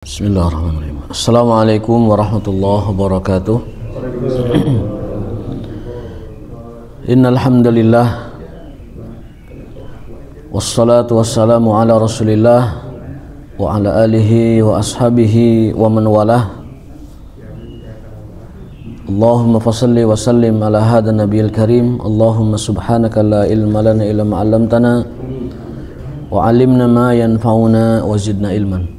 Bismillahirrahmanirrahim. Assalamualaikum warahmatullahi wabarakatuh. Innal hamdalillah wassalatu wassalamu ala Rasulillah wa ala alihi wa ashabihi wa man walah. Allahumma fassalli wa sallim ala hadha nabiyil karim. Allahumma subhanaka la ilma lana illa ma 'allamtana wa 'allimna ma yanfa'una wa zidna ilman.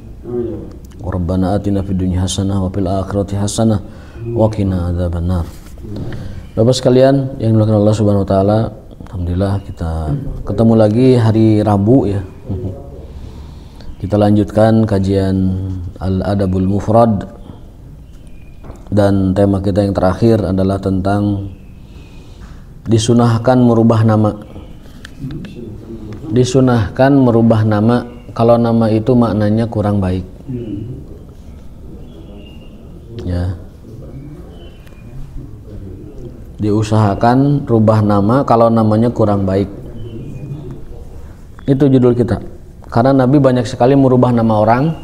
Rabbana atina fid dunya hasanah wa fil akhirati hasanah wa qina adzabannar. Bapak sekalian yang dimuliakan Allah Subhanahu wa taala, alhamdulillah kita ketemu lagi hari Rabu ya. Kita lanjutkan kajian Al-Adabul Mufrad dan tema kita yang terakhir adalah tentang disunahkan merubah nama. Disunahkan merubah nama kalau nama itu maknanya kurang baik. Ya, diusahakan rubah nama kalau namanya kurang baik. Itu judul kita. Karena Nabi banyak sekali merubah nama orang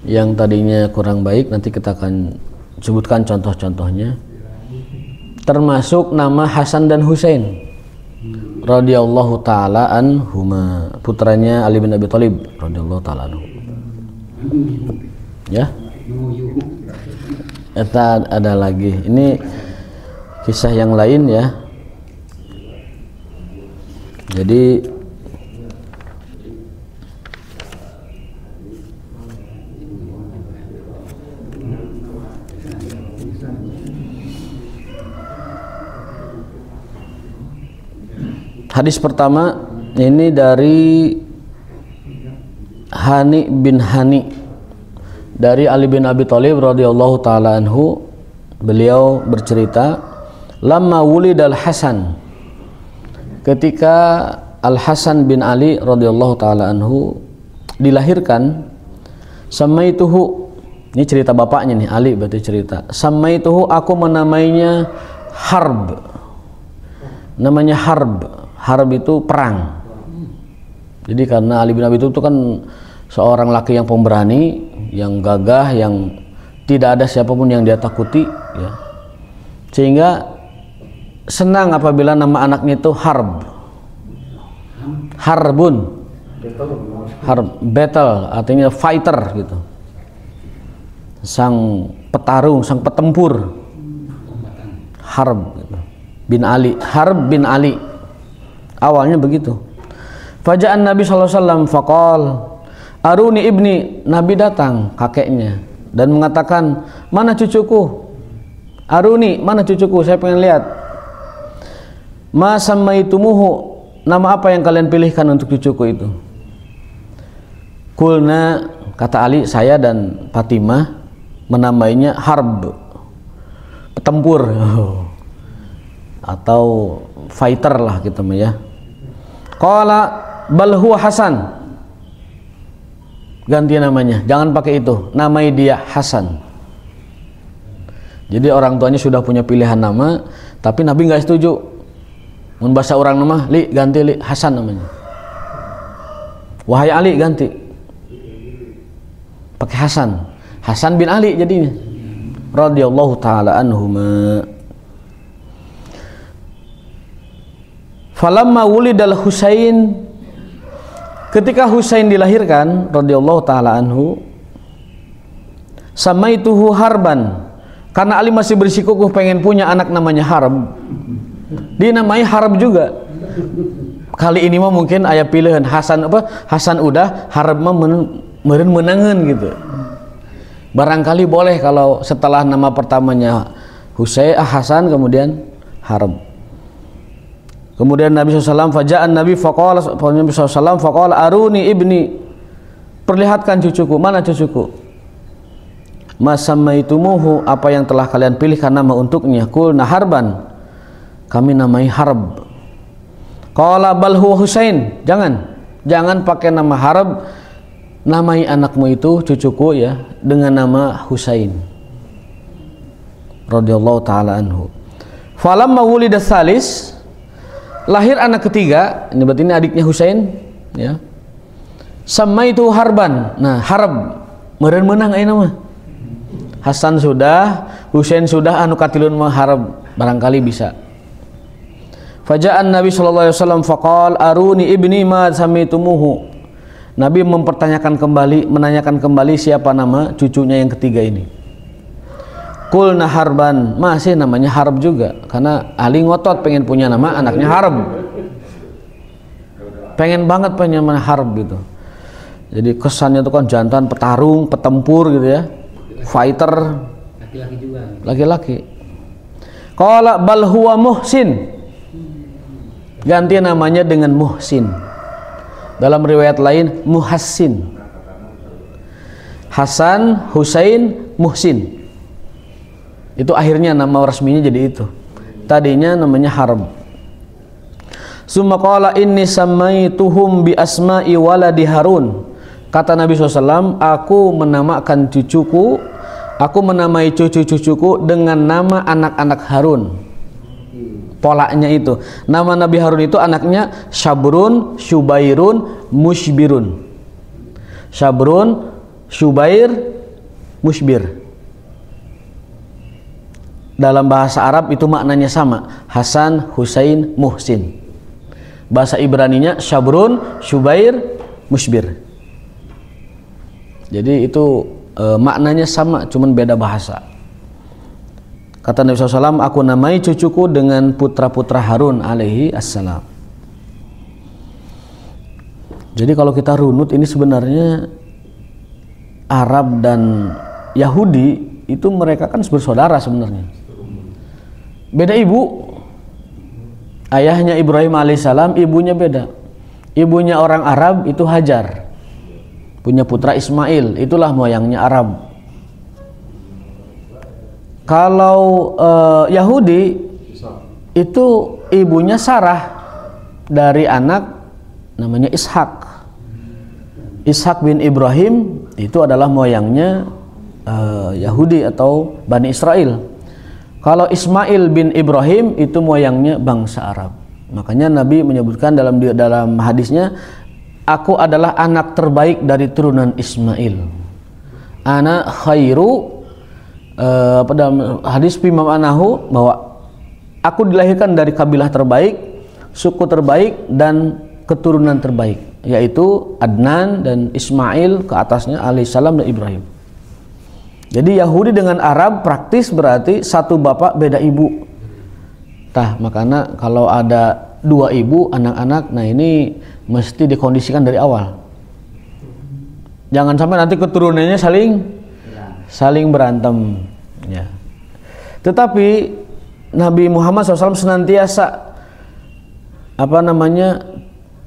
yang tadinya kurang baik. Nanti kita akan sebutkan contoh-contohnya. Termasuk nama Hasan dan Husain radhiyallahu taala anhuma, putranya Ali bin Abi Thalib radhiyallahu taala anhu. Ya. Eta ada lagi. Ini kisah yang lain ya. Jadi hadis pertama ini dari Hani bin Hani dari Ali bin Abi Thalib radhiyallahu taala anhu. Beliau bercerita, lamma wulidal Hasan, ketika Al Hasan bin Ali radhiyallahu taala anhu dilahirkan, samaituhu, ini cerita bapaknya nih, Ali berarti cerita, samaituhu, aku menamainya Harb. Namanya Harb. Harb itu perang. Jadi karena Ali bin Abi Thalib itu kan seorang laki yang pemberani, yang gagah, yang tidak ada siapapun yang dia takuti ya. Sehingga senang apabila nama anaknya itu Harb. Harbun. Harb, battle artinya fighter gitu. Sang petarung, sang petempur. Harb gitu. Bin Ali, Harb bin Ali. Awalnya begitu. Faja'an Nabi sallallahu alaihi wasallam faqal Aruni ibni, Nabi datang kakeknya dan mengatakan, mana cucuku? Aruni, mana cucuku? Saya pengen lihat. Ma sammaitumuhu, nama apa yang kalian pilihkan untuk cucuku itu? Kulna, kata Ali, saya dan Fatimah menamainya Harb, petempur atau fighter lah gitu ya. Qala bal huwa Hasan, ganti namanya, jangan pakai itu, namai dia Hasan. Jadi orang tuanya sudah punya pilihan nama, tapi Nabi nggak setuju. Mun bahasa orang nama, li ganti li Hasan namanya. Wahai Ali, ganti, pakai Hasan, Hasan bin Ali jadinya. Radhiyallahu taala anhuma. Falamma wulidal Husain, ketika Husain dilahirkan radhiyallahu taala anhu, samaituhu Harban, karena Ali masih bersikukuh pengen punya anak namanya Harb, dinamai Harb juga. Kali ini mah mungkin aya pilihan Hasan apa? Hasan udah, Harb mah meureun menangan gitu. Barangkali boleh kalau setelah nama pertamanya Husain Hasan kemudian Harb. Kemudian Nabi SAW, faja'an Nabi faqala, Nabi SAW faqala aruni ibni, perlihatkan cucuku, mana cucuku? Masammaitumuhu, apa yang telah kalian pilihkan nama untuknya? Qulna Harban, kami namai Harb. Qala bal huwa Husain, jangan pakai nama Harb, namai anakmu itu cucuku ya dengan nama Husain radhiyallahu taala anhu. Falamma wulida tsalis, lahir anak ketiga, ini berarti ini adiknya Husain ya. Sama itu Harban. Nah, Harb meureun meunang ayeuna mah. Hasan sudah, Husain sudah, anu katilun mah harap barangkali bisa. Faja'an Nabi sallallahu alaihi wasallam faqal aruni ibni ma samitumuhu. Nabi menanyakan kembali siapa nama cucunya yang ketiga ini. Qulna Harban, masih namanya Harb juga karena Ali ngotot pengen punya nama anaknya Harb. Pengen banget punya nama Harb gitu. Jadi kesannya itu kan jantan, petarung, petempur gitu ya. Fighter, laki-laki juga. Laki-laki. Qala bal huwa Muhsin. Ganti namanya dengan Muhsin. Dalam riwayat lain Muhassin. Hasan, Husain, Muhsin. Itu akhirnya nama resminya jadi itu. Tadinya namanya Harb. Summa qala inni samaituhum bi asma'i waladi Harun. Kata Nabi SAW, aku menamakan cucuku, aku menamai cucu-cucuku dengan nama anak-anak Harun. Polanya itu, nama Nabi Harun itu anaknya Syabrun, Syubairun, Mushbirun. Syabrun, Syubair, Mushbir. Dalam bahasa Arab itu maknanya sama, Hasan, Husain, Muhsin. Bahasa Ibraninya Syabrun, Syubair, Mushbir. Jadi itu maknanya sama, cuman beda bahasa. Kata Nabi SAW, aku namai cucuku dengan putra-putra Harun alaihi assalam. Jadi kalau kita runut, ini sebenarnya Arab dan Yahudi itu mereka kan bersaudara sebenarnya. Beda ibu. Ayahnya Ibrahim alaihissalam, ibunya beda. Ibunya orang Arab itu Hajar, punya putra Ismail, itulah moyangnya Arab. Kalau Yahudi itu ibunya Sarah dari anak namanya Ishak. Ishak bin Ibrahim itu adalah moyangnya Yahudi atau Bani Israel. Kalau Ismail bin Ibrahim itu moyangnya bangsa Arab. Makanya Nabi menyebutkan dalam hadisnya, aku adalah anak terbaik dari turunan Ismail. Ana khairu, dalam hadis Imam Anahu bahwa aku dilahirkan dari kabilah terbaik, suku terbaik dan keturunan terbaik, yaitu Adnan dan Ismail ke atasnya alaihissalam dan Ibrahim. Jadi Yahudi dengan Arab praktis berarti satu bapak beda ibu. Tah, makanya kalau ada dua ibu anak-anak, nah ini mesti dikondisikan dari awal. Jangan sampai nanti keturunannya saling berantem ya. Tetapi Nabi Muhammad SAW senantiasa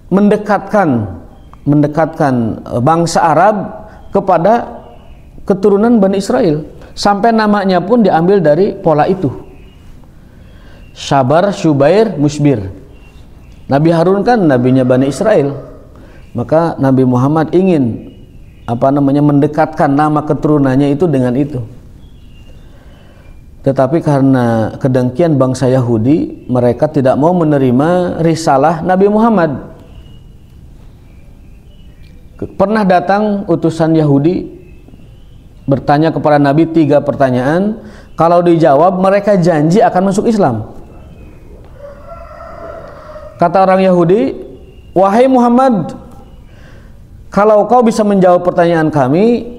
mendekatkan bangsa Arab kepada keturunan Bani Israel, sampai namanya pun diambil dari pola itu. Syabar, Syubair, Mushbir. Nabi Harun kan nabinya Bani Israel, maka Nabi Muhammad ingin mendekatkan nama keturunannya itu dengan itu. Tetapi karena kedengkian bangsa Yahudi, mereka tidak mau menerima risalah Nabi Muhammad. Pernah datang utusan Yahudi bertanya kepada Nabi 3 pertanyaan. Kalau dijawab, mereka janji akan masuk Islam. Kata orang Yahudi, wahai Muhammad, kalau kau bisa menjawab pertanyaan kami,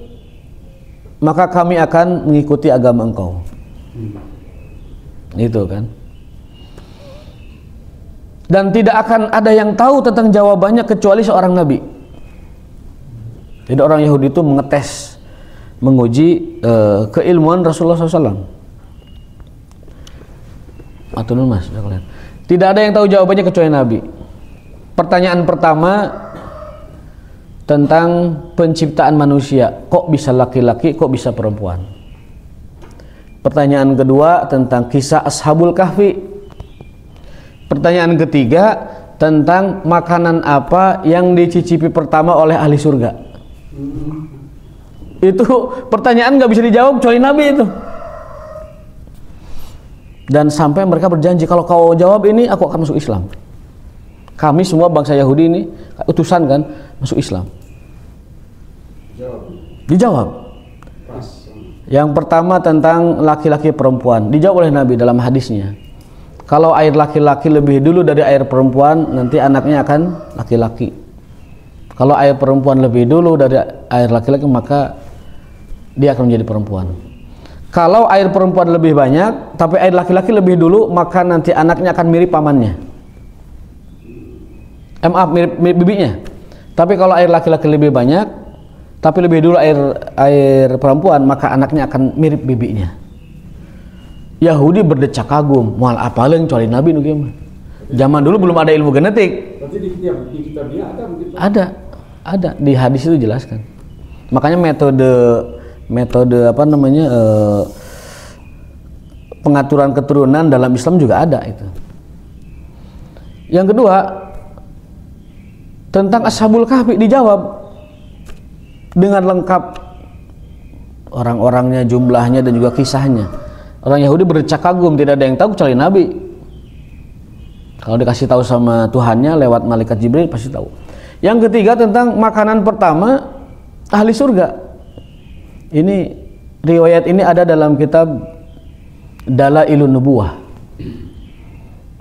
maka kami akan mengikuti agama engkau. Itu kan. Dan tidak akan ada yang tahu tentang jawabannya kecuali seorang Nabi. Jadi orang Yahudi itu menguji keilmuan Rasulullah SAW. Atunun mas, tidak ada yang tahu jawabannya kecuali Nabi. Pertanyaan pertama tentang penciptaan manusia, kok bisa laki-laki, kok bisa perempuan. Pertanyaan kedua tentang kisah Ashabul Kahfi. Pertanyaan ketiga tentang makanan apa yang dicicipi pertama oleh ahli surga. Itu pertanyaan nggak bisa dijawab kecuali Nabi itu. Dan sampai mereka berjanji, kalau kau jawab ini aku akan masuk Islam. Kami semua bangsa Yahudi ini utusan kan masuk Islam. Dijawab. Yang pertama tentang laki-laki perempuan. Dijawab oleh Nabi dalam hadisnya. Kalau air laki-laki lebih dulu dari air perempuan, nanti anaknya akan laki-laki. Kalau air perempuan lebih dulu dari air laki-laki, maka dia akan menjadi perempuan. Kalau air perempuan lebih banyak, tapi air laki-laki lebih dulu, maka nanti anaknya akan mirip pamannya. Maaf, mirip bibinya. Tapi kalau air laki-laki lebih banyak, tapi lebih dulu air perempuan, maka anaknya akan mirip bibinya. Yahudi berdecak kagum, mual apalin kecuali Nabi nu kieu mah. Zaman dulu belum ada ilmu genetik. Berarti di kitabnya ada begitu? Ada di hadis itu jelaskan. Makanya metode apa namanya pengaturan keturunan dalam Islam juga ada itu. Yang kedua, tentang Ashabul Kahfi dijawab dengan lengkap orang-orangnya, jumlahnya dan juga kisahnya. Orang Yahudi berdecak kagum, tidak ada yang tahu kecuali Nabi. Kalau dikasih tahu sama Tuhannya lewat malaikat Jibril pasti tahu. Yang ketiga tentang makanan pertama ahli surga. Ini riwayat ini ada dalam kitab Dalailun Nubuwah.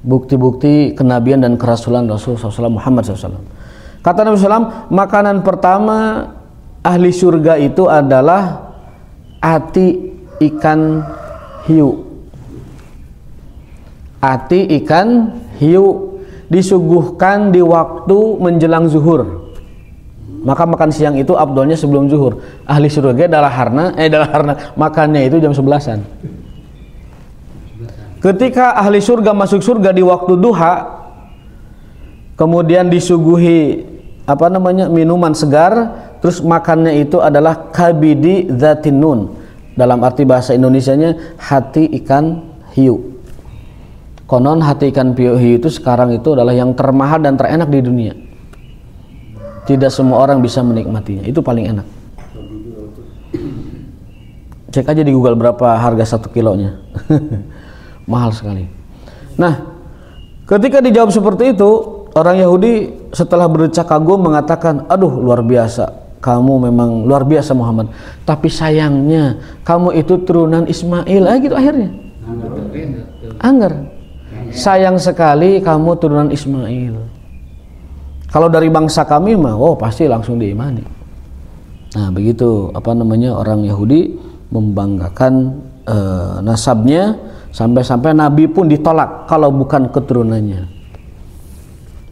Bukti-bukti kenabian dan kerasulan Rasulullah SAW Muhammad SAW. Kata Nabi SAW, makanan pertama ahli surga itu adalah ati ikan hiu. Ati ikan hiu disuguhkan di waktu menjelang zuhur. Maka makan siang itu afdolnya sebelum zuhur. Ahli surga dalaharna makannya itu jam 11-an. Ketika ahli surga masuk surga di waktu duha, kemudian disuguhi minuman segar, terus makannya itu adalah kabidi dzatin nun. Dalam arti bahasa Indonesianya hati ikan hiu. Konon hati ikan hiu itu sekarang itu adalah yang termahal dan terenak di dunia. Tidak semua orang bisa menikmatinya. Itu paling enak. Cek aja di Google berapa harga 1 kilonya. Mahal sekali. Nah, ketika dijawab seperti itu, orang Yahudi setelah berdecak kagum mengatakan, aduh luar biasa, kamu memang luar biasa Muhammad, tapi sayangnya kamu itu turunan Ismail. Gitu akhirnya. Angger. Sayang sekali kamu turunan Ismail. Kalau dari bangsa kami mah, oh pasti langsung diimani. Nah begitu orang Yahudi membanggakan nasabnya, sampai-sampai Nabi pun ditolak kalau bukan keturunannya.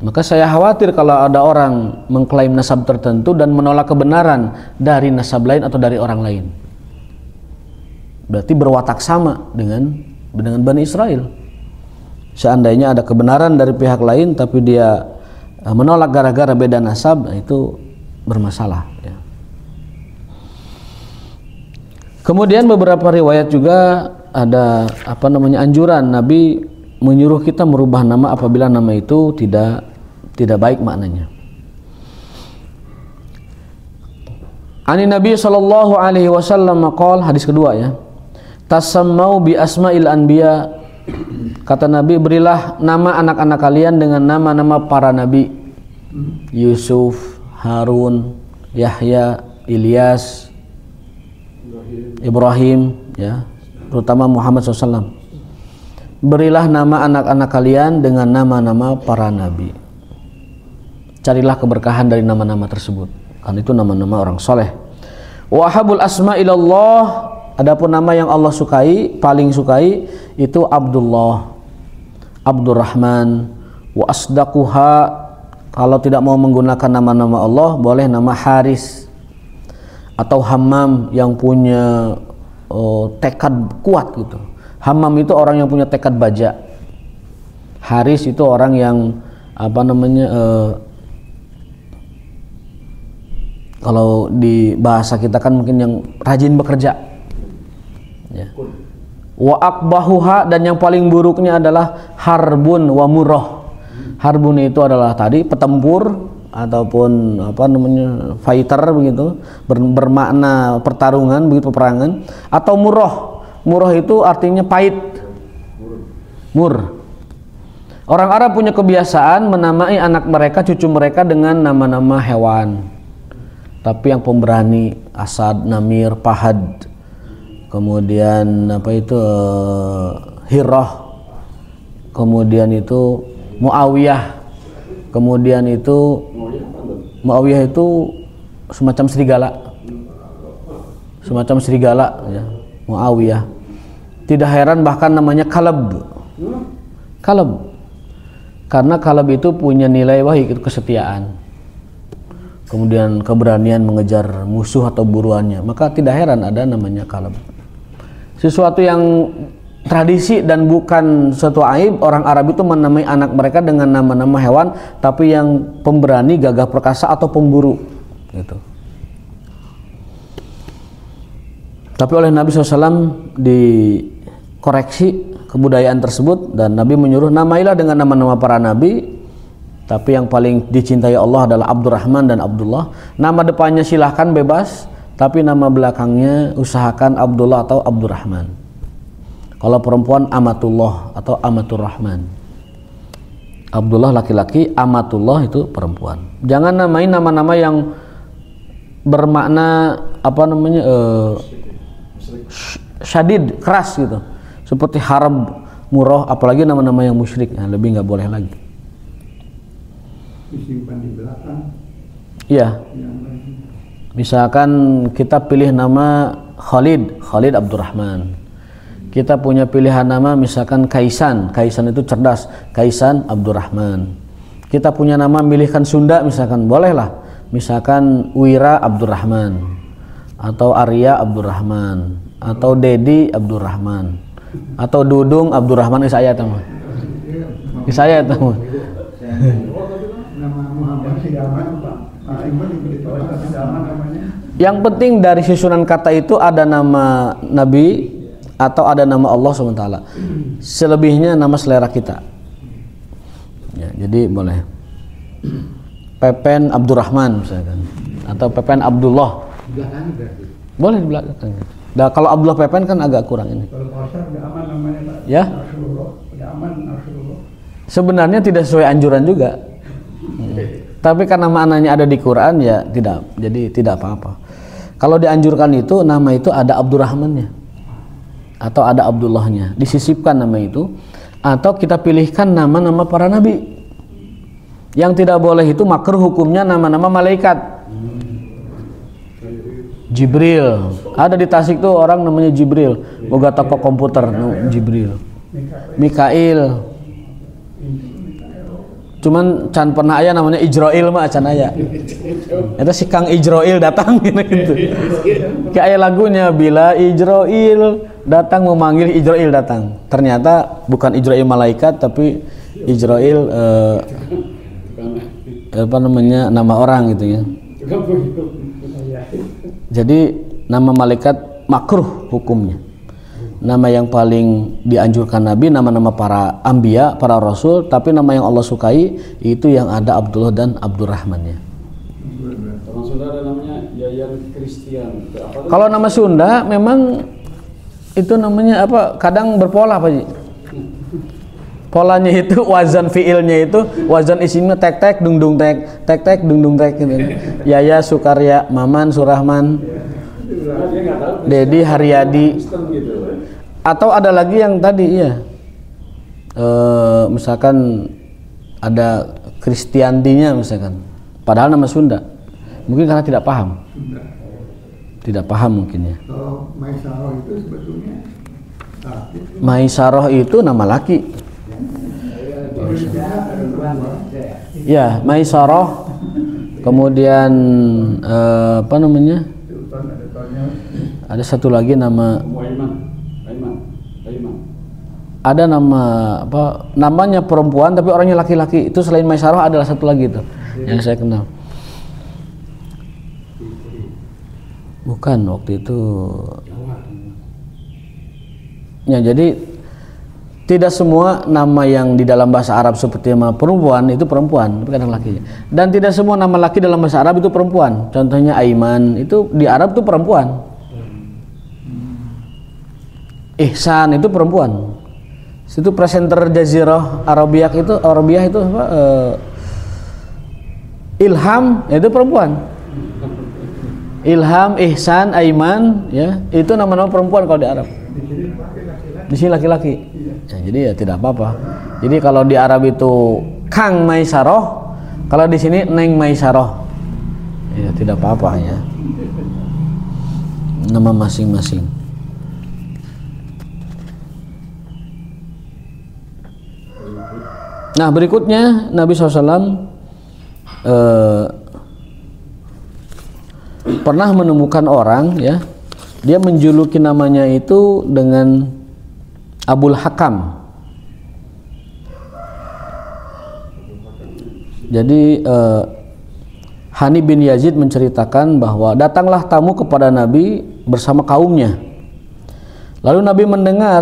Maka saya khawatir kalau ada orang mengklaim nasab tertentu dan menolak kebenaran dari nasab lain atau dari orang lain. Berarti berwatak sama dengan Bani Israel. Seandainya ada kebenaran dari pihak lain tapi dia menolak gara-gara beda nasab, itu bermasalah ya. Kemudian beberapa riwayat juga ada anjuran Nabi menyuruh kita merubah nama apabila nama itu tidak baik maknanya. Ani Nabi sallallahu alaihi wasallam qol, hadis kedua ya. Tasammau bi asma'il anbiya. Kata Nabi, berilah nama anak-anak kalian dengan nama-nama para nabi. Yusuf, Harun, Yahya, Ilyas, Ibrahim ya, terutama Muhammad SAW. Berilah nama anak-anak kalian dengan nama-nama para nabi. Carilah keberkahan dari nama-nama tersebut, kan itu nama-nama orang soleh. Wa habul asma ilallah, adapun nama yang Allah sukai, paling sukai itu Abdullah, Abdurrahman. Wa asdaquha, kalau tidak mau menggunakan nama-nama Allah, boleh nama Haris atau Hammam yang punya tekad kuat gitu. Hammam itu orang yang punya tekad baja. Haris itu orang yang kalau di bahasa kita kan mungkin yang rajin bekerja ya. Wa akbahuha, dan yang paling buruknya adalah harbun wa murrah. Harbun itu adalah tadi petempur ataupun fighter begitu, bermakna pertarungan begitu, peperangan. Atau murrah itu artinya pahit. Mur. Orang Arab punya kebiasaan menamai anak mereka, cucu mereka dengan nama-nama hewan. Tapi yang pemberani, Asad, Namir, Pahad. kemudian apa itu Hirah, kemudian itu Muawiyah, kemudian itu Muawiyah itu semacam serigala ya, Muawiyah. Tidak heran bahkan namanya Kalab, karena Kalab itu punya nilai wahyu, kesetiaan, kemudian keberanian mengejar musuh atau buruannya, maka tidak heran ada namanya Kalab. Sesuatu yang tradisi dan bukan suatu aib. Orang Arab itu menamai anak mereka dengan nama-nama hewan, tapi yang pemberani, gagah perkasa atau pemburu gitu. Tapi oleh Nabi SAW dikoreksi kebudayaan tersebut, dan Nabi menyuruh namailah dengan nama-nama para nabi, tapi yang paling dicintai Allah adalah Abdurrahman dan Abdullah. Nama depannya silahkan bebas, tapi nama belakangnya usahakan Abdullah atau Abdurrahman. Kalau perempuan Amatullah atau Amatur Rahman. Abdullah laki-laki, Amatullah itu perempuan. Jangan namain nama-nama yang bermakna apa namanya syadid, keras gitu, seperti Harb, Murrah, apalagi nama-nama yang musyrik, nah, lebih nggak boleh lagi. Disimpan di belakang. Iya. Misalkan kita pilih nama Khalid Abdurrahman. Kita punya pilihan nama misalkan Kaisan itu cerdas, Kaisan Abdurrahman. Kita punya nama milihkan Sunda misalkan, bolehlah, misalkan Wira Abdurrahman, atau Arya Abdurrahman, atau Dedi Abdurrahman, atau Dudung Abdurrahman. Saya tahu. Saya tahu. Nama Muhammad Sidaman, Pak. Yang penting dari susunan kata itu ada nama Nabi atau ada nama Allah SWT. Selebihnya nama selera kita ya, jadi boleh Pepen Abdurrahman misalkan, atau Pepen Abdullah, boleh di belakang. Nah, kalau Abdullah Pepen kan agak kurang ini. Kalau Pasar udah aman namanya, Pak. Ya, udah aman Rasulullah. Sebenarnya tidak sesuai anjuran juga. Tapi karena maknanya ada di Quran ya tidak, jadi tidak apa-apa. Kalau dianjurkan itu nama itu ada Abdurrahmannya atau ada Abdullahnya, disisipkan nama itu, atau kita pilihkan nama-nama para nabi. Yang tidak boleh itu makruh hukumnya nama-nama malaikat. Jibril, ada di Tasik tuh orang namanya Jibril, boga toko komputer, Jibril. Mikail, cuman can pernah aya namanya Ijroil mah can aya. Eta si Kang Ijroil datang gitu. Kayak lagunya, bila Ijroil datang memanggil, Ijroil datang. Ternyata bukan Ijroil malaikat, tapi Ijroil apa namanya, nama orang gitu ya. Jadi nama malaikat makruh hukumnya. Nama yang paling dianjurkan Nabi nama-nama para anbiya, para rasul, tapi nama yang Allah sukai itu yang ada Abdullah dan Abdurrahmannya. Orang Sunda ada namanya Yayan Christian. Kalau nama Sunda memang itu namanya apa? Kadang berpola Pak Ji. Polanya itu wazan fiilnya itu, wazan isimnya tek tek dung dung tek, tek tek dung dung tek gitu. Yaya Sukarya, Maman Surahman, Dedi Haryadi. Atau ada lagi yang tadi ya, misalkan ada Kristiantinya misalkan, padahal nama Sunda, mungkin karena tidak paham, tidak paham mungkin ya. Kalau Maisaroh itu sebetulnya Maisaroh itu nama laki. Ya, Maisaroh. Kemudian apa namanya? Ada satu lagi nama. Ada nama apa? Namanya perempuan tapi orangnya laki-laki. Itu selain Maisaroh adalah satu lagi itu yang saya kenal. Bukan waktu itu. Ya, jadi tidak semua nama yang di dalam bahasa Arab seperti nama perempuan itu perempuan, tapi kadang laki. Dan tidak semua nama laki dalam bahasa Arab itu perempuan. Contohnya Aiman itu di Arab itu perempuan. Ihsan itu perempuan. Situ presenter Jazirah Arabiah itu apa? Ilham itu perempuan. Ilham, Ihsan, Aiman, ya itu nama-nama perempuan kalau di Arab. Di sini laki-laki. Ya, jadi ya tidak apa-apa. Jadi kalau di Arab itu Kang Maisaroh, kalau di sini Neng Maisaroh, ya tidak apa-apa ya. Nama masing-masing. Nah berikutnya Nabi SAW pernah menemukan orang, ya, dia menjuluki namanya itu dengan Abul Hakam. Jadi Hani bin Yazid menceritakan bahwa datanglah tamu kepada Nabi bersama kaumnya. Lalu Nabi mendengar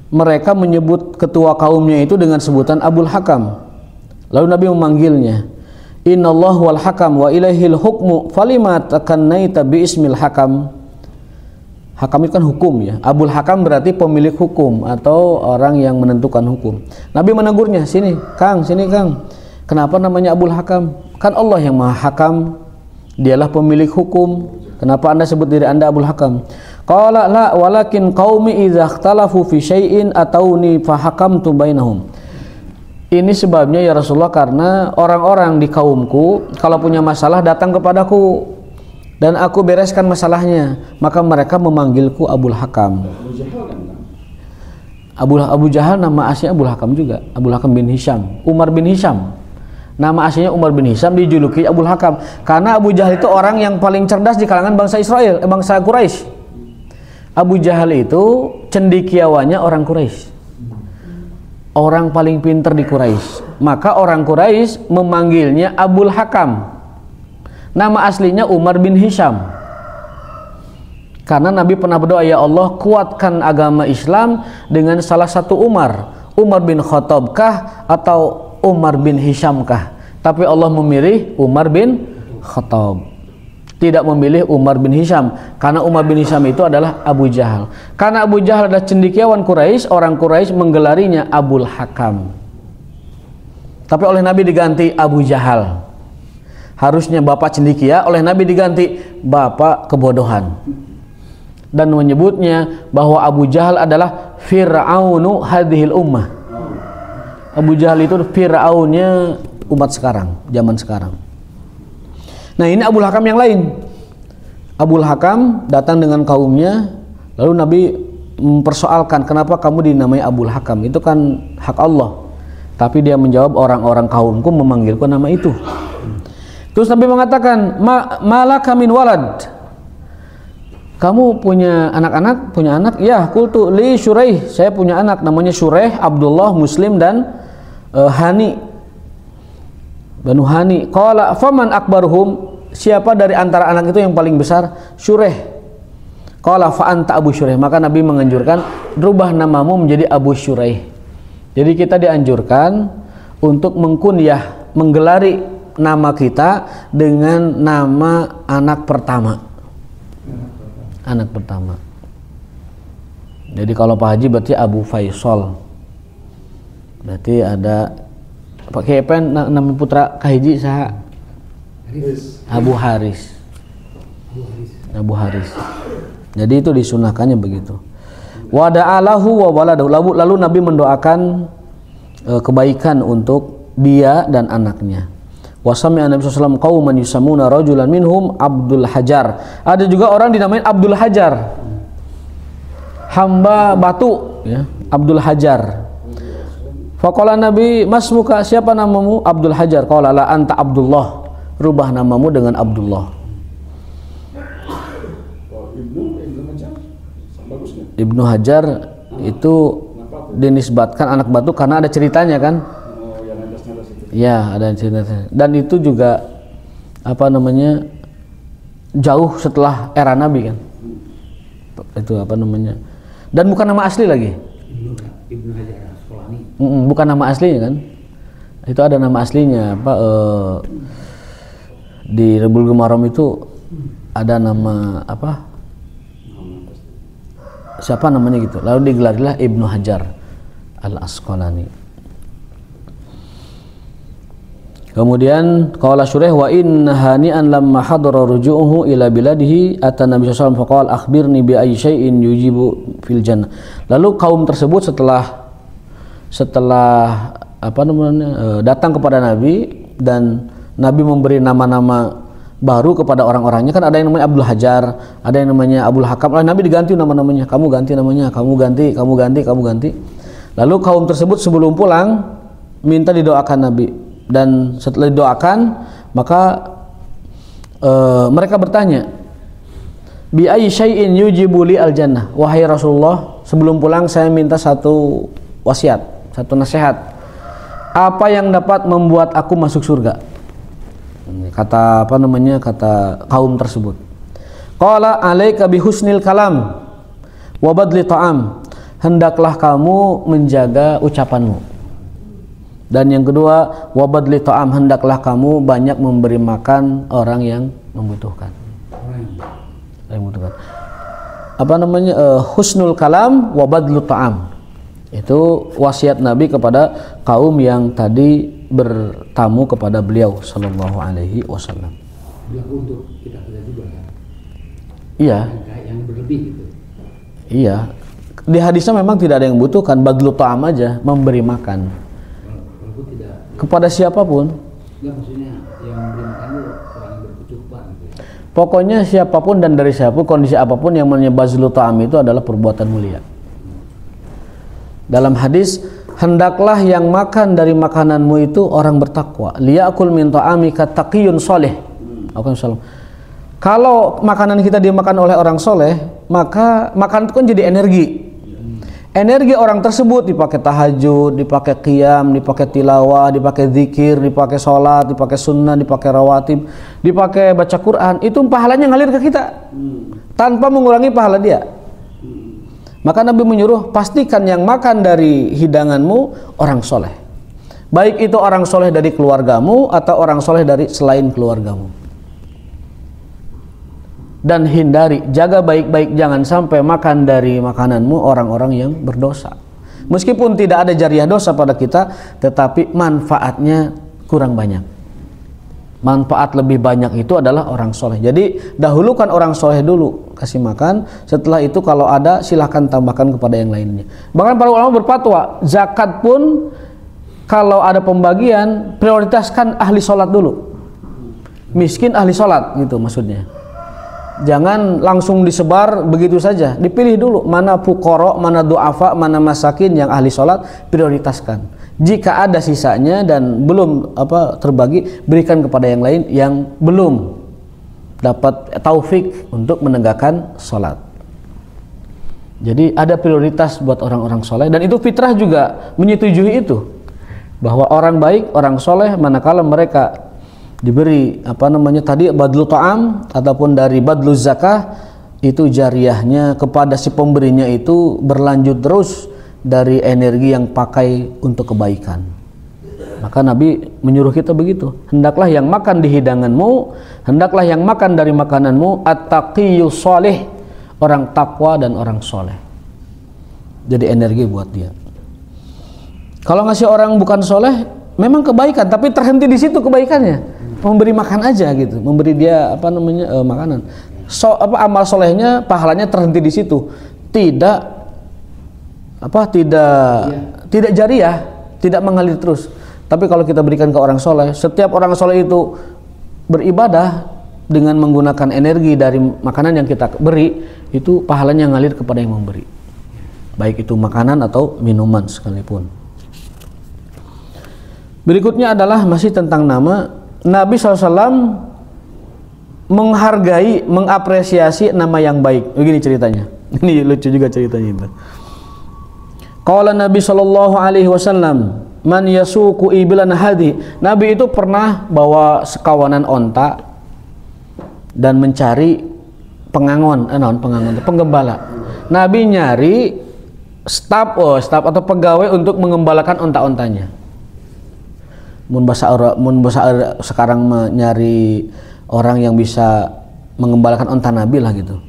mereka menyebut ketua kaumnya itu dengan sebutan Abul Hakam. Lalu Nabi memanggilnya, Innallahu wal hakam wa ilaihil hukmu falima takannaita bi ismil hakam. Hakam itu kan hukum, ya. Abul Hakam berarti pemilik hukum atau orang yang menentukan hukum. Nabi menegurnya, sini Kang, kenapa namanya Abul Hakam? Kan Allah yang Maha Hakam, dialah pemilik hukum. Kenapa anda sebut diri anda Abul Hakam? Qala la walakin qaumi idza ikhtalafu fi syai'in atauni fa hakamtu bainahum. Ini sebabnya ya Rasulullah, karena orang-orang di kaumku kalau punya masalah datang kepadaku dan aku bereskan masalahnya, maka mereka memanggilku Abul Hakam. Abu Jahal nama aslinya Abul Hakam juga, Abul Hakam bin Hisham. Umar bin Hisham, nama aslinya Umar bin Hisham, dijuluki Abul Hakam karena Abu Jahal itu orang yang paling cerdas di kalangan bangsa Israel, bangsa Quraisy. Abu Jahal itu cendekiawannya orang Quraisy, orang paling pintar di Quraisy. Maka orang Quraisy memanggilnya Abul Hakam. Nama aslinya Umar bin Hisham. Karena Nabi pernah berdoa, ya Allah kuatkan agama Islam dengan salah satu Umar bin Khattab kah atau Umar bin Hisham kah? Tapi Allah memilih Umar bin Khattab, tidak memilih Umar bin Hisham, karena Umar bin Hisham itu adalah Abu Jahal. Karena Abu Jahal adalah cendekiawan Quraisy, orang Quraisy menggelarinya Abul Hakam. Tapi oleh Nabi diganti Abu Jahal. Harusnya bapak cendekia, oleh Nabi diganti bapak kebodohan. Dan menyebutnya bahwa Abu Jahal adalah Fir'aunu hadhil ummah. Abu Jahal itu Fir'aunnya umat sekarang, zaman sekarang. Nah ini Abul Hakam yang lain. Abul Hakam datang dengan kaumnya, lalu Nabi mempersoalkan, kenapa kamu dinamai Abul Hakam? Itu kan hak Allah. Tapi dia menjawab, orang-orang kaumku memanggilku nama itu. Terus Nabi mengatakan, malaka min walad. Kamu punya anak-anak? Punya anak? Ya, qultu li Syuraih. Saya punya anak namanya Syuraih, Abdullah, Muslim dan Hani. Banu Hani. Qala faman akbaruhum? Siapa dari antara anak itu yang paling besar? Syuraih. Qala fa anta Abu Syuraih. Maka Nabi menganjurkan, rubah namamu menjadi Abu Syuraih. Jadi kita dianjurkan untuk mengkunyah, menggelari nama kita dengan nama anak pertama. Anak pertama. Jadi kalau Pak Haji berarti Abu Faisal. Berarti ada pakai apa nama putra Kak Haji saha? Abu Haris. Abu Haris. Jadi itu disunahkannya begitu. Wada'alahu wa waladahu. Lalu Nabi mendoakan kebaikan untuk dia dan anaknya. Wasami'a Nabi SAW qauman yusamuna rajulan minhum Abdul Hajar. Ada juga orang dinamain Abdul Hajar, hamba batu, ya, Abdul Hajar. Faqala Nabi, masmuka, siapa namamu? Abdul Hajar. Qala la anta Abdullah, rubah namamu dengan Abdullah. Ibnu Hajar itu dinisbatkan anak batu karena ada ceritanya kan. Ya, ada cerita. Dan itu juga apa namanya, jauh setelah era Nabi kan. Itu apa namanya? Dan bukan nama asli lagi. Ibnu Hajar Asqalani. Bukan nama aslinya kan. Itu ada nama aslinya apa di Rebul Gemarom itu ada nama apa? Siapa namanya gitu. Lalu digelarilah Ibnu Hajar Al Asqalani. Kemudian qala Syuraih wa inna hani'an lamma hadara ruju'uhu ila biladihi ata Nabi sallallahu alaihi wasallam faqala akhbirni bi ayyi syai'in yujibu fil jannah. Lalu kaum tersebut setelah datang kepada Nabi dan Nabi memberi nama-nama baru kepada orang-orangnya, kan ada yang namanya Abdul Hajar, ada yang namanya Abdul Hakam. Nabi diganti nama-namanya, kamu ganti namanya, kamu ganti. Lalu kaum tersebut sebelum pulang minta didoakan Nabi, dan setelah didoakan maka mereka bertanya, bi ayyi syai'in yujibu li al jannah, wahai Rasulullah, sebelum pulang saya minta satu wasiat, satu nasihat, apa yang dapat membuat aku masuk surga? Kata kaum tersebut. Qala alaika bi husnil kalam wa badli ta'am, hendaklah kamu menjaga ucapanmu. Dan yang kedua, wa badli ta'am, hendaklah kamu banyak memberi makan orang yang membutuhkan. Husnul kalam wa badlu ta'am. Itu wasiat Nabi kepada kaum yang tadi bertamu kepada beliau sallallahu alaihi wasallam. Untuk kita juga kan? Iya. Yang berlebih gitu. Iya. Di hadisnya memang tidak ada yang butuhkan, badlu ta'am aja, memberi makan. Walaupun tidak kepada siapapun. Enggak, maksudnya yang memberi makan itu orang yang berkecukupan gitu. Pokoknya siapapun dan dari siapapun, kondisi apapun, yang namanya bazlu ta'am itu adalah perbuatan mulia. Dalam hadis, hendaklah yang makan dari makananmu itu orang bertakwa. Liya'kul min ta'amika taqiyun sholih. Kalau makanan kita dimakan oleh orang soleh, maka makanan itu kan jadi energi. Energi orang tersebut dipakai tahajud, dipakai qiyam, dipakai tilawah, dipakai zikir, dipakai sholat, dipakai sunnah, dipakai rawatib, dipakai baca Quran. Itu pahalanya ngalir ke kita tanpa mengurangi pahala dia. Maka Nabi menyuruh, pastikan yang makan dari hidanganmu orang soleh, baik itu orang soleh dari keluargamu atau orang soleh dari selain keluargamu. Dan hindari, jaga baik-baik, jangan sampai makan dari makananmu orang-orang yang berdosa. Meskipun tidak ada jariah dosa pada kita, tetapi manfaatnya kurang banyak. Manfaat lebih banyak itu adalah orang soleh. Jadi dahulukan orang soleh dulu, kasih makan. Setelah itu kalau ada silahkan tambahkan kepada yang lainnya. Bahkan para ulama berfatwa, zakat pun kalau ada pembagian prioritaskan ahli sholat dulu, miskin ahli sholat gitu maksudnya. Jangan langsung disebar begitu saja, dipilih dulu mana fuqara, mana du'afa, mana masakin yang ahli sholat, prioritaskan. Jika ada sisanya dan belum terbagi, berikan kepada yang lain yang belum dapat taufik untuk menegakkan sholat. Jadi ada prioritas buat orang-orang soleh, dan itu fitrah juga menyetujui itu, bahwa orang baik, orang soleh, manakala mereka diberi badlu ta'am ataupun dari badlu zakah, itu jariahnya kepada si pemberinya itu berlanjut terus dari energi yang pakai untuk kebaikan. Maka Nabi menyuruh kita begitu, hendaklah yang makan di hidanganmu, hendaklah yang makan dari makananmu at-taqiyyu sholih, orang takwa dan orang soleh. Jadi energi buat dia. Kalau ngasih orang bukan soleh, memang kebaikan, tapi terhenti di situ kebaikannya. Memberi makan aja gitu, memberi dia makanan. Amal solehnya, pahalanya terhenti di situ. Tidak jariah, tidak mengalir terus. Tapi kalau kita berikan ke orang soleh, setiap orang soleh itu beribadah dengan menggunakan energi dari makanan yang kita beri, itu pahalanya ngalir kepada yang memberi, baik itu makanan atau minuman sekalipun. Berikutnya adalah masih tentang nama. Nabi SAW menghargai, mengapresiasi nama yang baik. Begini ceritanya, ini lucu juga ceritanya. Qala Nabi sallallahu alaihi wasallam, man yasuku ibilan hadi. Nabi itu pernah bawa sekawanan onta dan mencari penggembala. Nabi nyari staf atau pegawai untuk mengembalakan onta-ontanya. Mun bahasa sekarang nyari orang yang bisa mengembalakan onta Nabi lah gitu.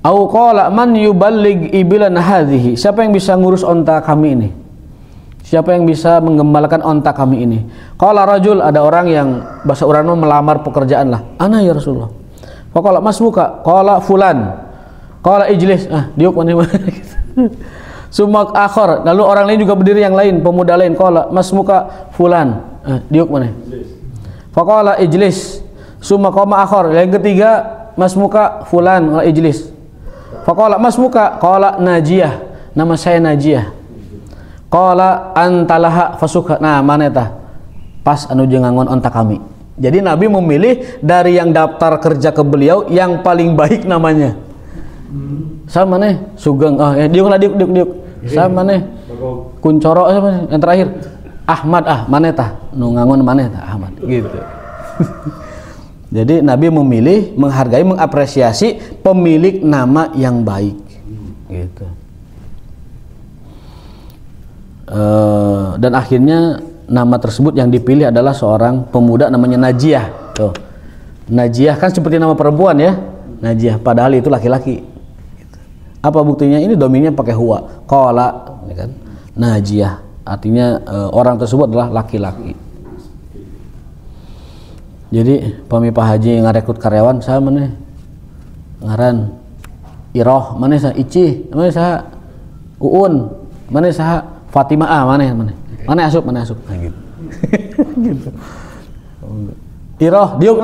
Au qala man yuballigh ibilan hadhihi, siapa yang bisa ngurus onta kami ini? Siapa yang bisa menggembalakan onta kami ini? Qala rajul, ada orang yang bahasa Urano melamar pekerjaan lah. Ana ya Rasulullah. Faqala masmuka? Qala fulan. Qala ijlis. Diuk mana? Sumak akhir. Lalu orang lain juga berdiri yang lain, pemuda lain. Qala masmuka fulan. Diuk mana? Faqala ijlis. Summa qama akhir. Yang ketiga, masmuka fulan. Qala ijlis. Faqala masmuka? Qala Najiyah. Nama saya Najiyah. Qala antalaha fasuka. Nah, mana tah? Pas anu jengangon onta kami. Jadi Nabi memilih dari yang daftar kerja ke beliau yang paling baik namanya. Sama nih, Sugeng. Diuk. Sama nih. Kuncoro sama yang terakhir. Ahmad mana tah? Nu ngangon mana tah? Ahmad. Gitu. Jadi Nabi memilih, menghargai, mengapresiasi pemilik nama yang baik. Gitu. Dan akhirnya nama tersebut yang dipilih adalah seorang pemuda namanya Najiyah. Tuh. Najiyah kan seperti nama perempuan ya, Najiyah, padahal itu laki-laki. Gitu. Apa buktinya? Ini dominnya pakai huwa. Qala, ya kan? Najiyah, artinya orang tersebut adalah laki-laki. Jadi Pak Haji ngarekrut karyawan sama nih ngaran Iroh, mana sah Ici, mana sah Uun, mana sah Fatimah, mana asup, nah, gitu. Gitu. Iroh, diuk,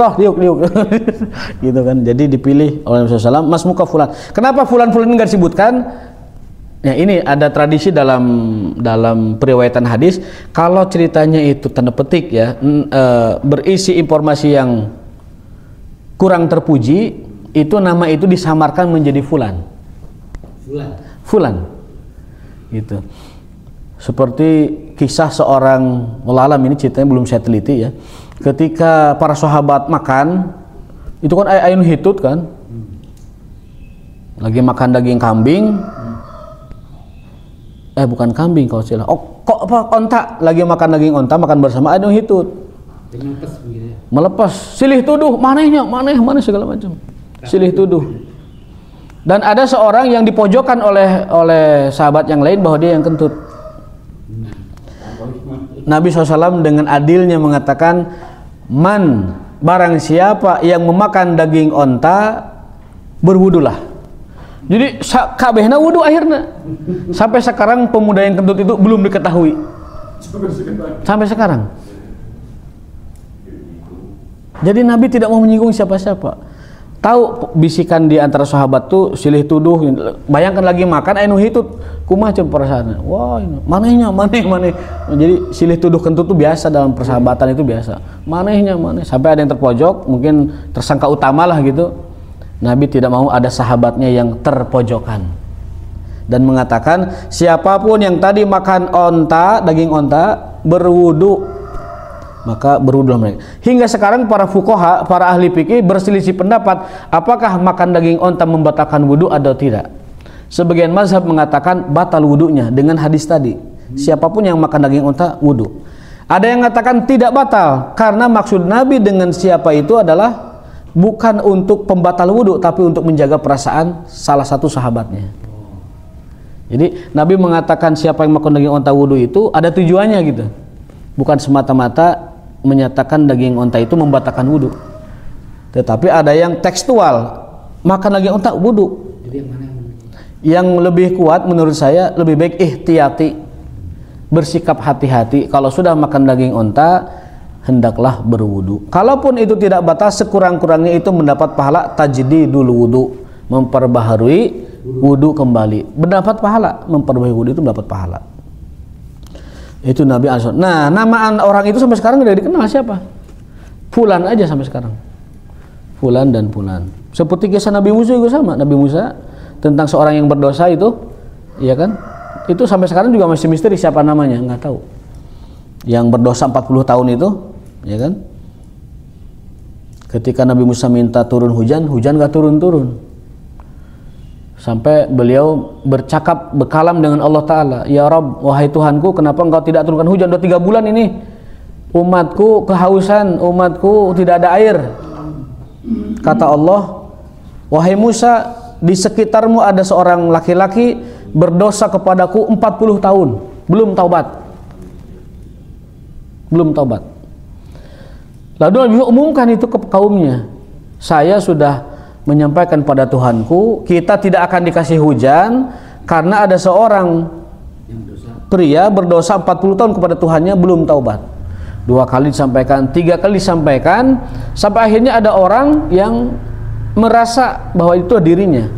gitu kan. Jadi dipilih oleh Rasulullah SAW, masmuka fulan. Kenapa fulan enggak disebutkan? Ya, ini ada tradisi dalam periwayatan hadis, kalau ceritanya itu tanda petik ya, berisi informasi yang kurang terpuji, itu nama itu disamarkan menjadi fulan. Gitu. Seperti kisah seorang ulalam, ini ceritanya belum saya teliti ya. Ketika para sahabat makan, itu kan ayun hitut kan, lagi makan daging kambing, bukan kambing kalau salah. Kok apa onta, lagi makan daging onta, makan bersama ayun hitut. Melepas, silih tuduh, manehnya, maneh segala macam. Silih tuduh. Dan ada seorang yang dipojokkan oleh sahabat yang lain bahwa dia yang kentut. Nabi SAW dengan adilnya mengatakan, man, barang siapa yang memakan daging onta, berwudulah. Jadi kabehna wudu akhirnya. Sampai sekarang pemuda yang kentut itu belum diketahui. Sampai sekarang. Jadi Nabi tidak mau menyinggung siapa-siapa. Tahu bisikan di antara sahabat tuh silih tuduh. Bayangkan lagi makan anu hitut kumaha cem perasaanna. Wah, manehnya maneh. Jadi silih tuduh kentut tuh biasa dalam persahabatan, itu biasa. Maneh. Sampai ada yang terpojok, mungkin tersangka utama lah gitu. Nabi tidak mau ada sahabatnya yang terpojokan. Dan mengatakan siapapun yang tadi makan onta, daging onta, berwudu, maka berwudu mereka. Hingga sekarang para fuqaha, para ahli fikih berselisih pendapat apakah makan daging onta membatalkan wudu atau tidak. Sebagian mazhab mengatakan batal wudunya dengan hadis tadi. Siapapun yang makan daging onta wudu. Ada yang mengatakan tidak batal karena maksud Nabi dengan siapa itu adalah bukan untuk pembatal wudu, tapi untuk menjaga perasaan salah satu sahabatnya. Jadi Nabi mengatakan siapa yang makan daging onta wudu itu ada tujuannya gitu. Bukan semata-mata menyatakan daging onta itu membatalkan wudu, tetapi ada yang tekstual, makan daging onta wudu. Jadi yang mana? Yang lebih kuat menurut saya lebih baik ihtiyati, bersikap hati-hati. Kalau sudah makan daging onta, hendaklah berwudu. Kalaupun itu tidak batal, sekurang-kurangnya itu mendapat pahala tajdidul wudu, memperbaharui wudu kembali. Mendapat pahala, memperbaharui wudu itu mendapat pahala. Itu Nabi SAW. Nah, nama orang itu sampai sekarang tidak dikenal siapa. Fulan aja sampai sekarang. Fulan dan Fulan. Seperti kisah Nabi Musa juga sama. Nabi Musa tentang seorang yang berdosa itu, ya kan? Itu sampai sekarang juga masih misteri siapa namanya, nggak tahu. Yang berdosa 40 tahun itu, ya kan? Ketika Nabi Musa minta turun hujan, hujan nggak turun-turun. Sampai beliau berkalam dengan Allah Ta'ala, ya Rabb, wahai Tuhanku, kenapa engkau tidak turunkan hujan? Udah 3 bulan ini umatku kehausan, umatku tidak ada air. Kata Allah, wahai Musa, di sekitarmu ada seorang laki-laki berdosa kepadaku 40 tahun belum taubat. belum taubat. Lalu Nabi umumkan itu ke kaumnya, saya sudah menyampaikan pada Tuhanku, kita tidak akan dikasih hujan karena ada seorang pria berdosa 40 tahun kepada Tuhannya belum taubat. 2 kali disampaikan, 3 kali disampaikan, sampai akhirnya ada orang yang merasa bahwa itu dirinya.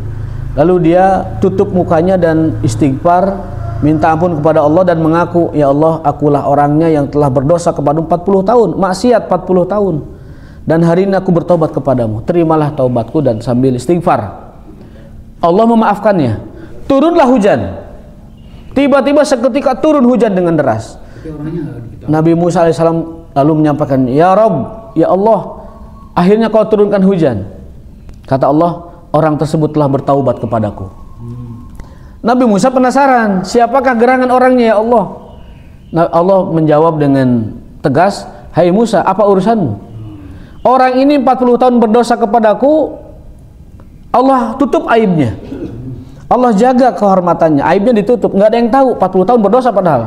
Lalu dia tutup mukanya dan istighfar, minta ampun kepada Allah dan mengaku, ya Allah, akulah orangnya yang telah berdosa kepada 40 tahun, maksiat 40 tahun. Dan hari ini aku bertobat kepadamu, terimalah taubatku, dan sambil istighfar Allah memaafkannya. Turunlah hujan. Tiba-tiba seketika turun hujan dengan deras. Nabi Musa alaihissalam lalu menyampaikan, ya Rabb, ya Allah, akhirnya kau turunkan hujan. Kata Allah, orang tersebut telah bertaubat kepadaku. Nabi Musa penasaran, siapakah gerangan orangnya ya Allah? Nah, Allah menjawab dengan tegas, hai Musa, apa urusanmu? Orang ini 40 tahun berdosa kepadaku, Allah tutup aibnya, Allah jaga kehormatannya, aibnya ditutup, nggak ada yang tahu. 40 tahun berdosa padahal.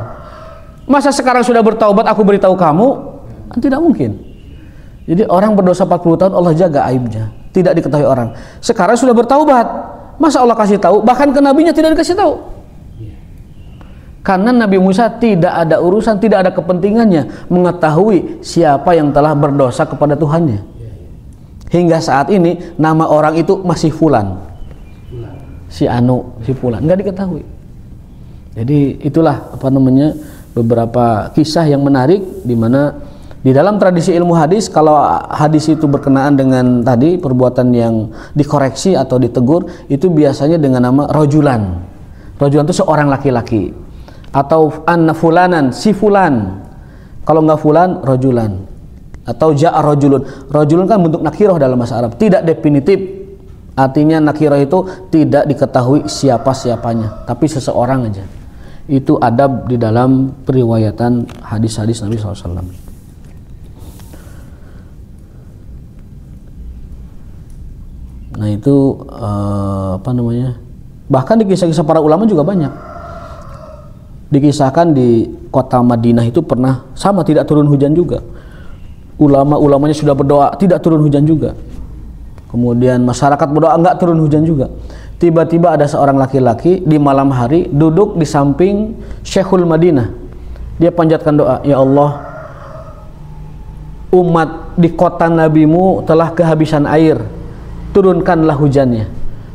Masa sekarang sudah bertaubat aku beritahu kamu? Tidak mungkin. Jadi orang berdosa 40 tahun Allah jaga aibnya, tidak diketahui orang. Sekarang sudah bertaubat, masa Allah kasih tahu? Bahkan ke nabinya tidak dikasih tahu. Karena Nabi Musa tidak ada urusan, tidak ada kepentingannya mengetahui siapa yang telah berdosa kepada Tuhannya. Hingga saat ini nama orang itu masih Fulan, si Anu, si Fulan, nggak diketahui. Jadi itulah apa namanya, beberapa kisah yang menarik, di mana di dalam tradisi ilmu hadis, kalau hadis itu berkenaan dengan tadi perbuatan yang dikoreksi atau ditegur, itu biasanya dengan nama rojulan. Rojulan itu seorang laki-laki, atau anna fulanan, si fulan. Kalau nggak fulan, rojulan, atau ja'a rojulun. Rojulun kan bentuk nakirah dalam bahasa Arab, tidak definitif. Artinya nakirah itu tidak diketahui siapa-siapanya, tapi seseorang aja. Itu adab di dalam periwayatan hadis-hadis Nabi SAW. Nah itu apa namanya, bahkan di kisah-kisah para ulama juga banyak. Dikisahkan di kota Madinah itu pernah sama, tidak turun hujan juga. Ulama-ulamanya sudah berdoa, tidak turun hujan juga. Kemudian masyarakat berdoa, enggak turun hujan juga. Tiba-tiba ada seorang laki-laki di malam hari duduk di samping Syekhul Madinah. Dia panjatkan doa, ya Allah, umat di kota nabimu telah kehabisan air, turunkanlah hujannya.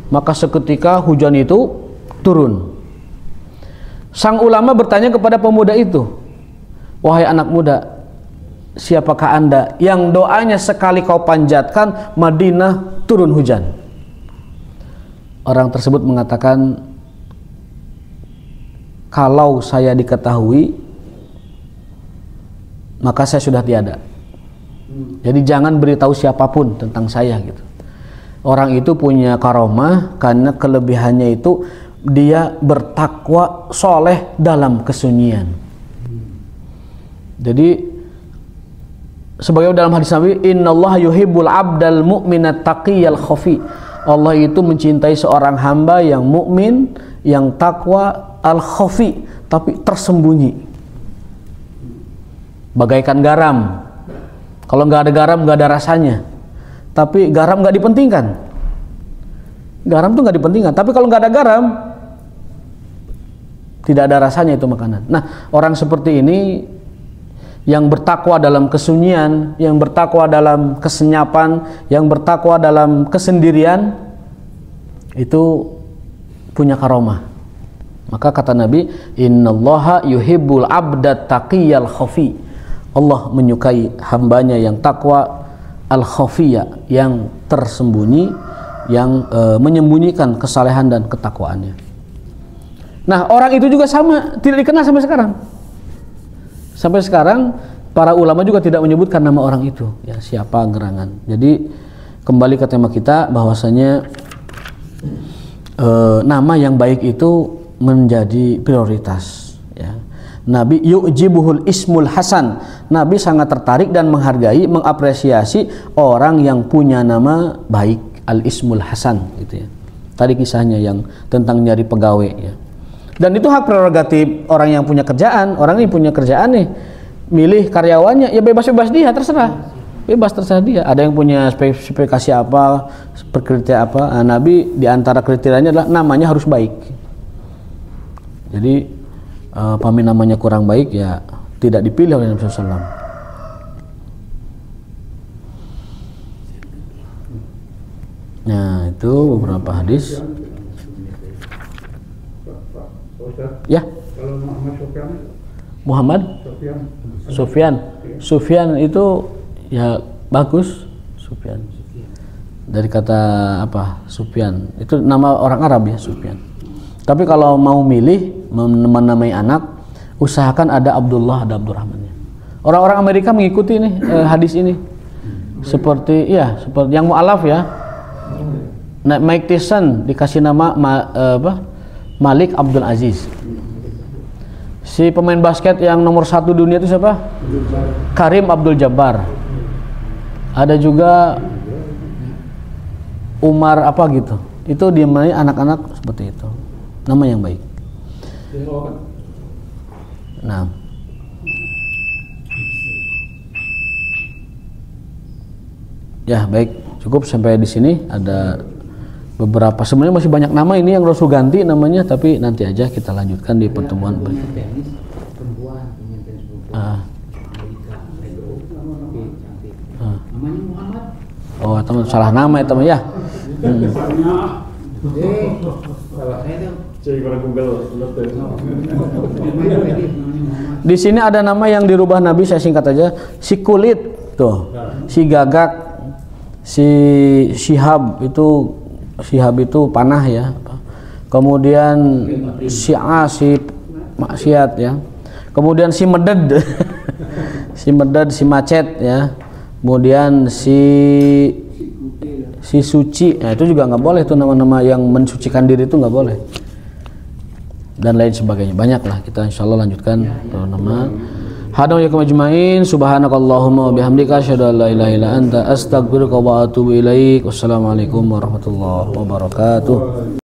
Maka seketika hujan itu turun. Sang ulama bertanya kepada pemuda itu, wahai anak muda, siapakah anda yang doanya sekali kau panjatkan Madinah turun hujan? Orang tersebut mengatakan, kalau saya diketahui maka saya sudah tiada. Jadi jangan beritahu siapapun tentang saya gitu. Orang itu punya karomah karena kelebihannya itu dia bertakwa soleh dalam kesunyian. Jadi sebagai dalam hadis Nabi, innallaha yuhibbul abdal mu'minat taqiyal khafi. Allah itu mencintai seorang hamba yang mukmin, yang takwa, al-khafi, tapi tersembunyi. Bagaikan garam. Kalau nggak ada garam nggak ada rasanya. Tapi garam nggak dipentingkan. Garam tuh nggak dipentingkan. Tapi kalau nggak ada garam, tidak ada rasanya itu makanan. Nah, orang seperti ini yang bertakwa dalam kesunyian, yang bertakwa dalam kesenyapan, yang bertakwa dalam kesendirian, itu punya karomah. Maka kata Nabi, innallaha yuhibbul abdat taqiyal khafi. Allah menyukai hambanya yang takwa al-khafiyya, yang tersembunyi, yang menyembunyikan kesalehan dan ketakwaannya. Nah, orang itu juga sama, tidak dikenal sampai sekarang. Sampai sekarang para ulama juga tidak menyebutkan nama orang itu, ya, siapa gerangan. Jadi kembali ke tema kita, bahwasanya nama yang baik itu menjadi prioritas, ya. Nabi yu'jibuhul ismul hasan. Nabi sangat tertarik dan menghargai, mengapresiasi orang yang punya nama baik, al ismul hasan gitu ya. Tadi kisahnya yang tentang nyari pegawai ya. Dan itu hak prerogatif orang yang punya kerjaan. Orang ini punya kerjaan nih, milih karyawannya, ya bebas-bebas dia, terserah. Bebas terserah dia. Ada yang punya spesifikasi apa, kriteria apa. Nah, Nabi diantara kriterianya adalah namanya harus baik. Jadi apabila namanya kurang baik ya tidak dipilih oleh Nabi SAW. Nah, itu beberapa hadis. Ya. Muhammad Sufyan itu ya bagus. Sufyan dari kata apa? Sufyan itu nama orang Arab ya, Sufyan. Tapi kalau mau milih menamai anak, usahakan ada Abdullah, ada Abdurrahman. Orang-orang Amerika mengikuti ini hadis ini. Seperti yang mu'alaf ya. Nah, Mike Tyson dikasih nama Malik Abdul Aziz. Si pemain basket yang nomor 1 dunia itu siapa? Karim Abdul Jabbar. Ada juga Umar apa gitu. Itu dinamai anak-anak seperti itu. Nama yang baik. Nah. Ya, baik. Cukup sampai di sini. Ada beberapa, sebenarnya masih banyak nama ini yang Rasul ganti namanya, tapi nanti aja kita lanjutkan di pertemuan berikutnya. Oh, teman salah nama ya teman ya. Di sini ada nama yang dirubah Nabi, saya singkat aja. Si kulit tuh, si gagak, si Syihab itu panah ya. Kemudian si maksiat ya. Kemudian si meded, si macet ya. Kemudian si suci, nah itu juga nggak boleh tuh, nama-nama yang mensucikan diri itu nggak boleh. Dan lain sebagainya, banyak lah, kita insyaallah lanjutkan nama. Hadau yakum ajmain, subhanakallahumma wa bihamdika asyhadu an la ilaha illa anta astaghfiruka wa atubu ilaik. Wassalamualaikum warahmatullahi wabarakatuh.